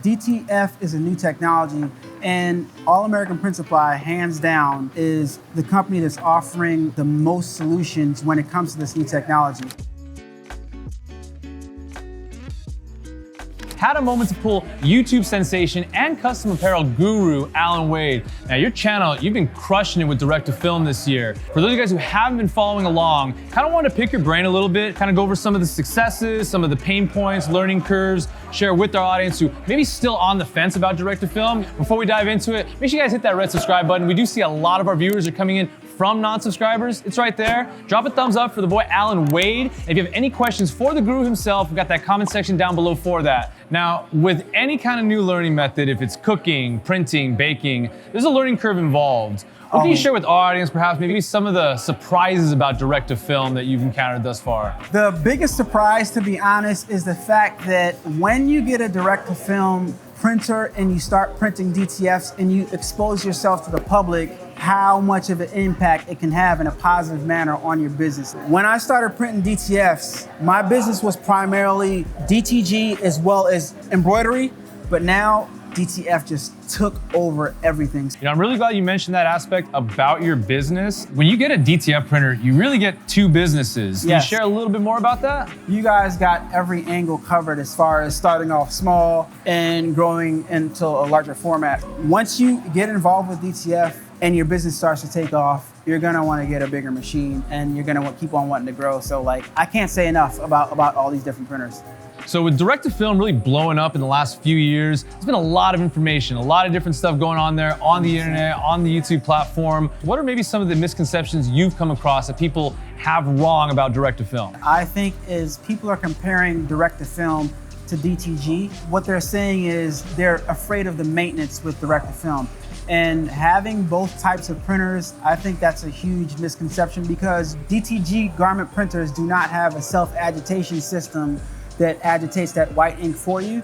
DTF is a new technology, and All American Print Supply, hands down, is the company that's offering the most solutions when it comes to this new technology. Had a moment to pull YouTube sensation and custom apparel guru Allan Wade. Now your channel, you've been crushing it with direct to film this year. For those of you guys who haven't been following along, kind of wanted to pick your brain a little bit, kind of go over some of the successes, some of the pain points, learning curves, share with our audience who maybe still on the fence about direct to film. Before we dive into it, make sure you guys hit that red subscribe button. We do see a lot of our viewers are coming in from non-subscribers. It's right there. Drop a thumbs up for the boy Allan Wade. And if you have any questions for the guru himself, we've got that comment section down below for that. Now, with any kind of new learning method, if it's cooking, printing, baking, there's a learning curve involved. What can you share with our audience, perhaps maybe some of the surprises about direct to film that you've encountered thus far? The biggest surprise, to be honest, is the fact that when you get a direct to film printer and you start printing DTFs and you expose yourself to the public, how much of an impact it can have in a positive manner on your business. When I started printing DTFs, my business was primarily DTG as well as embroidery, but now DTF just took over everything. You know, I'm really glad you mentioned that aspect about your business. When you get a DTF printer, you really get two businesses. Can you share a little bit more about that? You guys got every angle covered as far as starting off small and growing into a larger format. Once you get involved with DTF and your business starts to take off, you're gonna wanna get a bigger machine and you're gonna keep on wanting to grow. So like, I can't say enough about all these different printers. So with direct to film really blowing up in the last few years, there's been a lot of information, a lot of different stuff going on there on the internet, on the YouTube platform. What are maybe some of the misconceptions you've come across that people have wrong about direct to film? I think is people are comparing direct to film to DTG. What they're saying is they're afraid of the maintenance with direct to film. And having both types of printers, I think that's a huge misconception because DTG garment printers do not have a self-agitation system that agitates that white ink for you.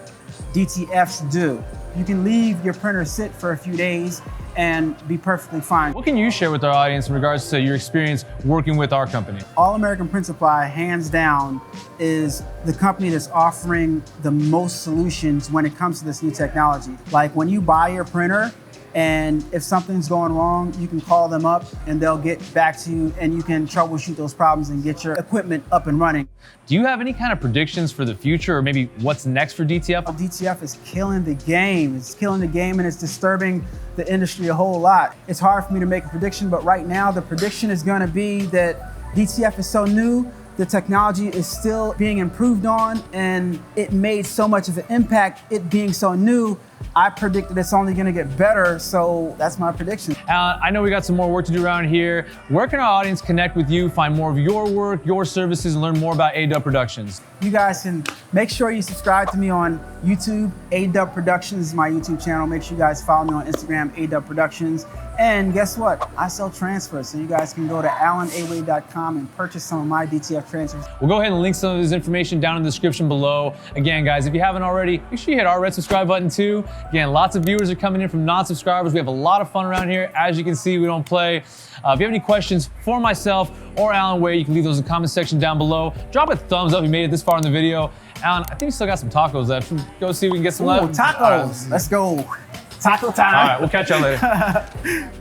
DTFs do. You can leave your printer sit for a few days and be perfectly fine. What can you share with our audience in regards to your experience working with our company? All American Print Supply, hands down, is the company that's offering the most solutions when it comes to this new technology. Like when you buy your printer, and if something's going wrong, you can call them up and they'll get back to you and you can troubleshoot those problems and get your equipment up and running. Do you have any kind of predictions for the future or maybe what's next for DTF? DTF is killing the game. It's killing the game and it's disturbing the industry a whole lot. It's hard for me to make a prediction, but right now the prediction is gonna be that DTF is so new, the technology is still being improved on, and it made so much of an impact, it being so new. I predict that it's only gonna get better, so that's my prediction. Allan, I know we got some more work to do around here. Where can our audience connect with you, find more of your work, your services, and learn more about A-Dubb Productions? You guys can make sure you subscribe to me on YouTube. A-Dubb Productions is my YouTube channel. Make sure you guys follow me on Instagram, A-Dubb Productions. And guess what? I sell transfers, so you guys can go to allanawade.com and purchase some of my DTF transfers. We'll go ahead and link some of this information down in the description below. Again, guys, if you haven't already, make sure you hit our red subscribe button too. Again, lots of viewers are coming in from non-subscribers. We have a lot of fun around here. As you can see, we don't play. If you have any questions for myself or Allan Wade, you can leave those in the comment section down below. Drop a thumbs up if you made it this far in the video. Allan, I think we still got some tacos left. Should we go see if we can get some left? Tacos. Let's go. Taco time. All right, we'll catch y'all later.